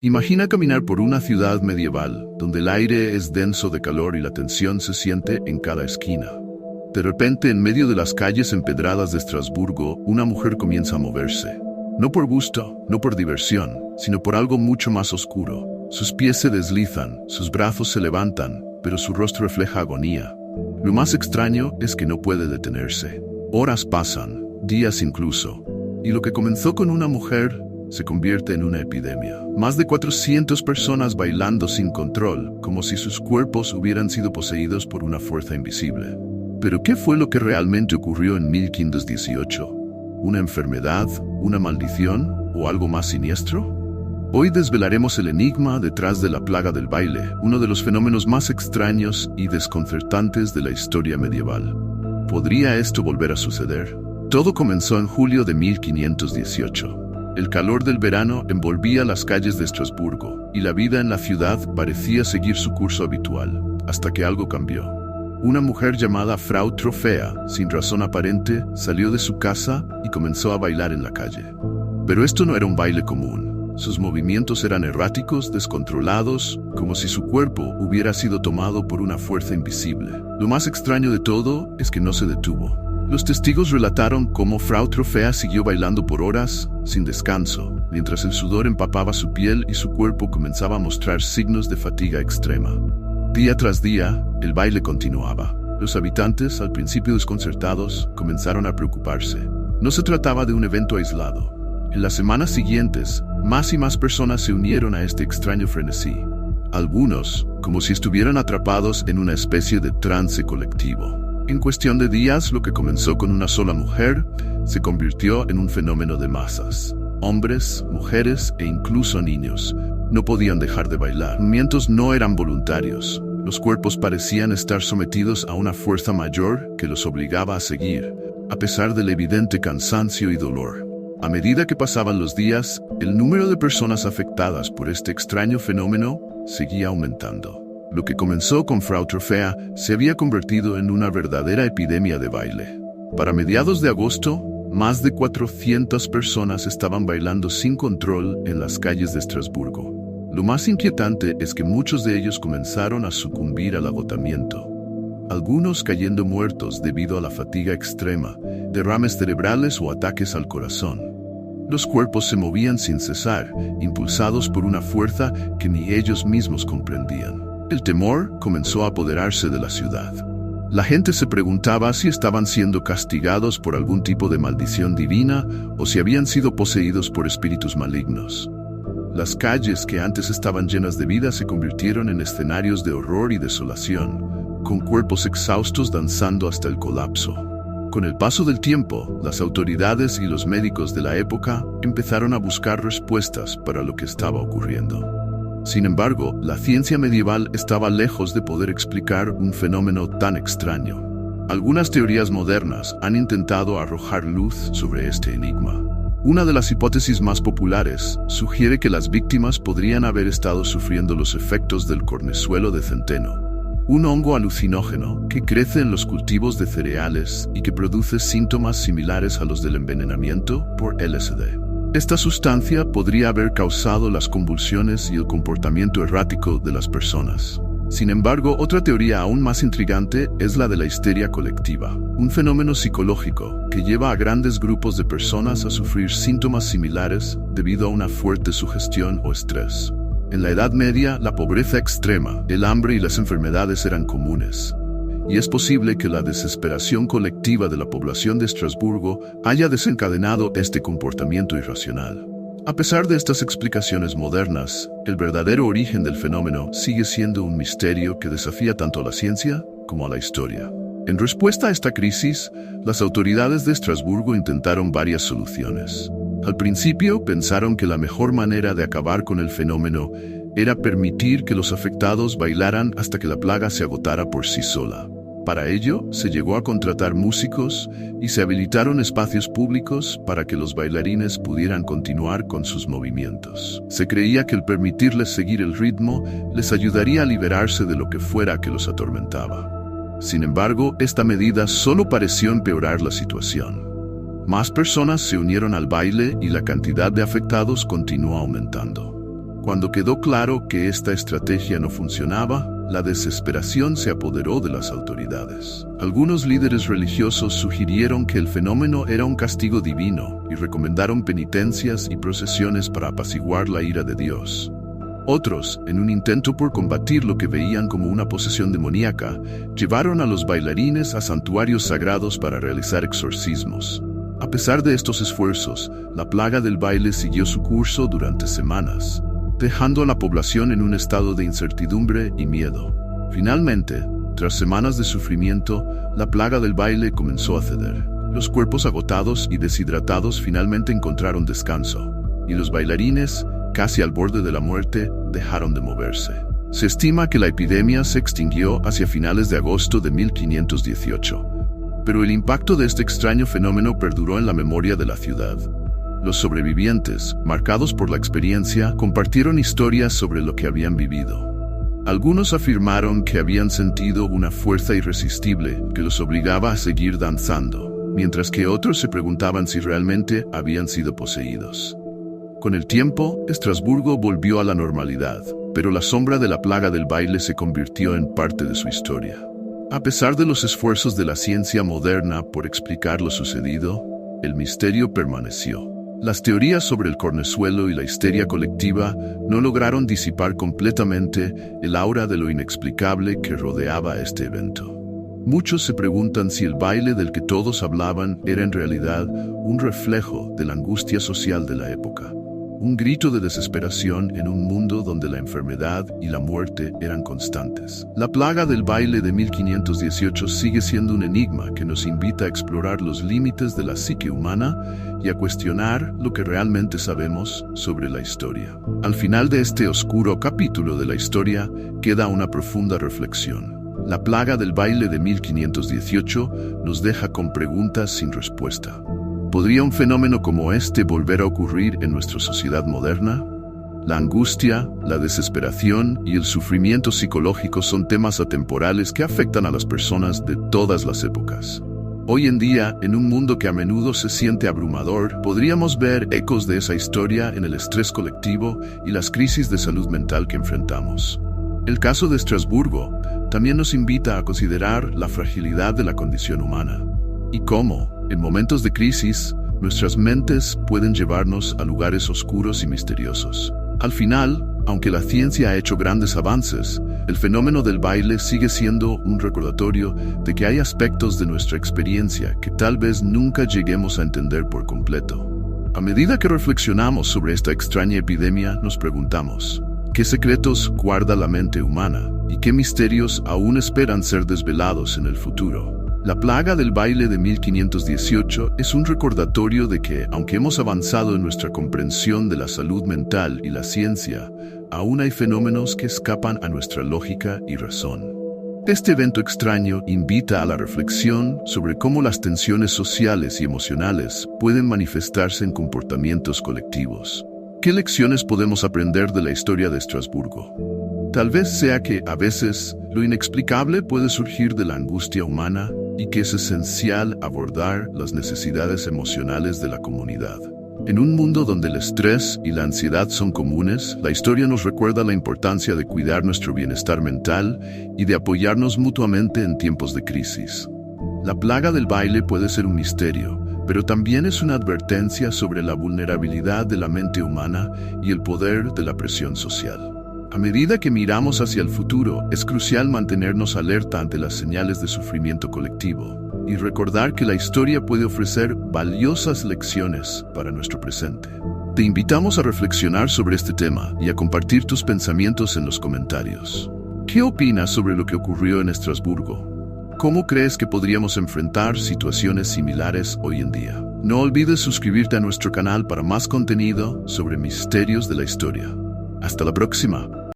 Imagina caminar por una ciudad medieval, donde el aire es denso de calor y la tensión se siente en cada esquina. De repente, en medio de las calles empedradas de Estrasburgo, una mujer comienza a moverse. No por gusto, no por diversión, sino por algo mucho más oscuro. Sus pies se deslizan, sus brazos se levantan, pero su rostro refleja agonía. Lo más extraño es que no puede detenerse. Horas pasan, días incluso, y lo que comenzó con una mujer se convierte en una epidemia. Más de 400 personas bailando sin control, como si sus cuerpos hubieran sido poseídos por una fuerza invisible. ¿Pero qué fue lo que realmente ocurrió en 1518? ¿Una enfermedad? ¿Una maldición? ¿O algo más siniestro? Hoy desvelaremos el enigma detrás de la plaga del baile, uno de los fenómenos más extraños y desconcertantes de la historia medieval. ¿Podría esto volver a suceder? Todo comenzó en julio de 1518. El calor del verano envolvía las calles de Estrasburgo, y la vida en la ciudad parecía seguir su curso habitual, hasta que algo cambió. Una mujer llamada Frau Trofea, sin razón aparente, salió de su casa y comenzó a bailar en la calle. Pero esto no era un baile común. Sus movimientos eran erráticos, descontrolados, como si su cuerpo hubiera sido tomado por una fuerza invisible. Lo más extraño de todo es que no se detuvo. Los testigos relataron cómo Frau Trofea siguió bailando por horas, sin descanso, mientras el sudor empapaba su piel y su cuerpo comenzaba a mostrar signos de fatiga extrema. Día tras día, el baile continuaba. Los habitantes, al principio desconcertados, comenzaron a preocuparse. No se trataba de un evento aislado. En las semanas siguientes, más y más personas se unieron a este extraño frenesí. Algunos, como si estuvieran atrapados en una especie de trance colectivo. En cuestión de días, lo que comenzó con una sola mujer se convirtió en un fenómeno de masas. Hombres, mujeres e incluso niños no podían dejar de bailar. Los movimientos no eran voluntarios. Los cuerpos parecían estar sometidos a una fuerza mayor que los obligaba a seguir, a pesar del evidente cansancio y dolor. A medida que pasaban los días, el número de personas afectadas por este extraño fenómeno seguía aumentando. Lo que comenzó con Frau Trofea se había convertido en una verdadera epidemia de baile. Para mediados de agosto, más de 400 personas estaban bailando sin control en las calles de Estrasburgo. Lo más inquietante es que muchos de ellos comenzaron a sucumbir al agotamiento. Algunos cayendo muertos debido a la fatiga extrema, derrames cerebrales o ataques al corazón. Los cuerpos se movían sin cesar, impulsados por una fuerza que ni ellos mismos comprendían. El temor comenzó a apoderarse de la ciudad. La gente se preguntaba si estaban siendo castigados por algún tipo de maldición divina o si habían sido poseídos por espíritus malignos. Las calles que antes estaban llenas de vida se convirtieron en escenarios de horror y desolación, con cuerpos exhaustos danzando hasta el colapso. Con el paso del tiempo, las autoridades y los médicos de la época empezaron a buscar respuestas para lo que estaba ocurriendo. Sin embargo, la ciencia medieval estaba lejos de poder explicar un fenómeno tan extraño. Algunas teorías modernas han intentado arrojar luz sobre este enigma. Una de las hipótesis más populares sugiere que las víctimas podrían haber estado sufriendo los efectos del cornezuelo de centeno, un hongo alucinógeno que crece en los cultivos de cereales y que produce síntomas similares a los del envenenamiento por LSD. Esta sustancia podría haber causado las convulsiones y el comportamiento errático de las personas. Sin embargo, otra teoría aún más intrigante es la de la histeria colectiva, un fenómeno psicológico que lleva a grandes grupos de personas a sufrir síntomas similares debido a una fuerte sugestión o estrés. En la Edad Media, la pobreza extrema, el hambre y las enfermedades eran comunes. Y es posible que la desesperación colectiva de la población de Estrasburgo haya desencadenado este comportamiento irracional. A pesar de estas explicaciones modernas, el verdadero origen del fenómeno sigue siendo un misterio que desafía tanto a la ciencia como a la historia. En respuesta a esta crisis, las autoridades de Estrasburgo intentaron varias soluciones. Al principio pensaron que la mejor manera de acabar con el fenómeno era permitir que los afectados bailaran hasta que la plaga se agotara por sí sola. Para ello, se llegó a contratar músicos y se habilitaron espacios públicos para que los bailarines pudieran continuar con sus movimientos. Se creía que el permitirles seguir el ritmo les ayudaría a liberarse de lo que fuera que los atormentaba. Sin embargo, esta medida solo pareció empeorar la situación. Más personas se unieron al baile y la cantidad de afectados continuó aumentando. Cuando quedó claro que esta estrategia no funcionaba, la desesperación se apoderó de las autoridades. Algunos líderes religiosos sugirieron que el fenómeno era un castigo divino y recomendaron penitencias y procesiones para apaciguar la ira de Dios. Otros, en un intento por combatir lo que veían como una posesión demoníaca, llevaron a los bailarines a santuarios sagrados para realizar exorcismos. A pesar de estos esfuerzos, la plaga del baile siguió su curso durante semanas, dejando a la población en un estado de incertidumbre y miedo. Finalmente, tras semanas de sufrimiento, la plaga del baile comenzó a ceder. Los cuerpos agotados y deshidratados finalmente encontraron descanso, y los bailarines, casi al borde de la muerte, dejaron de moverse. Se estima que la epidemia se extinguió hacia finales de agosto de 1518, pero el impacto de este extraño fenómeno perduró en la memoria de la ciudad. Los sobrevivientes, marcados por la experiencia, compartieron historias sobre lo que habían vivido. Algunos afirmaron que habían sentido una fuerza irresistible que los obligaba a seguir danzando, mientras que otros se preguntaban si realmente habían sido poseídos. Con el tiempo, Estrasburgo volvió a la normalidad, pero la sombra de la plaga del baile se convirtió en parte de su historia. A pesar de los esfuerzos de la ciencia moderna por explicar lo sucedido, el misterio permaneció. Las teorías sobre el cornezuelo y la histeria colectiva no lograron disipar completamente el aura de lo inexplicable que rodeaba este evento. Muchos se preguntan si el baile del que todos hablaban era en realidad un reflejo de la angustia social de la época. Un grito de desesperación en un mundo donde la enfermedad y la muerte eran constantes. La plaga del baile de 1518 sigue siendo un enigma que nos invita a explorar los límites de la psique humana y a cuestionar lo que realmente sabemos sobre la historia. Al final de este oscuro capítulo de la historia queda una profunda reflexión. La plaga del baile de 1518 nos deja con preguntas sin respuesta. ¿Podría un fenómeno como este volver a ocurrir en nuestra sociedad moderna? La angustia, la desesperación y el sufrimiento psicológico son temas atemporales que afectan a las personas de todas las épocas. Hoy en día, en un mundo que a menudo se siente abrumador, podríamos ver ecos de esa historia en el estrés colectivo y las crisis de salud mental que enfrentamos. El caso de Estrasburgo también nos invita a considerar la fragilidad de la condición humana y cómo, en momentos de crisis, nuestras mentes pueden llevarnos a lugares oscuros y misteriosos. Al final, aunque la ciencia ha hecho grandes avances, el fenómeno del baile sigue siendo un recordatorio de que hay aspectos de nuestra experiencia que tal vez nunca lleguemos a entender por completo. A medida que reflexionamos sobre esta extraña epidemia, nos preguntamos, ¿qué secretos guarda la mente humana y qué misterios aún esperan ser desvelados en el futuro? La plaga del baile de 1518 es un recordatorio de que, aunque hemos avanzado en nuestra comprensión de la salud mental y la ciencia, aún hay fenómenos que escapan a nuestra lógica y razón. Este evento extraño invita a la reflexión sobre cómo las tensiones sociales y emocionales pueden manifestarse en comportamientos colectivos. ¿Qué lecciones podemos aprender de la historia de Estrasburgo? Tal vez sea que, a veces, lo inexplicable puede surgir de la angustia humana y que es esencial abordar las necesidades emocionales de la comunidad. En un mundo donde el estrés y la ansiedad son comunes, la historia nos recuerda la importancia de cuidar nuestro bienestar mental y de apoyarnos mutuamente en tiempos de crisis. La plaga del baile puede ser un misterio, pero también es una advertencia sobre la vulnerabilidad de la mente humana y el poder de la presión social. A medida que miramos hacia el futuro, es crucial mantenernos alerta ante las señales de sufrimiento colectivo y recordar que la historia puede ofrecer valiosas lecciones para nuestro presente. Te invitamos a reflexionar sobre este tema y a compartir tus pensamientos en los comentarios. ¿Qué opinas sobre lo que ocurrió en Estrasburgo? ¿Cómo crees que podríamos enfrentar situaciones similares hoy en día? No olvides suscribirte a nuestro canal para más contenido sobre misterios de la historia. Hasta la próxima.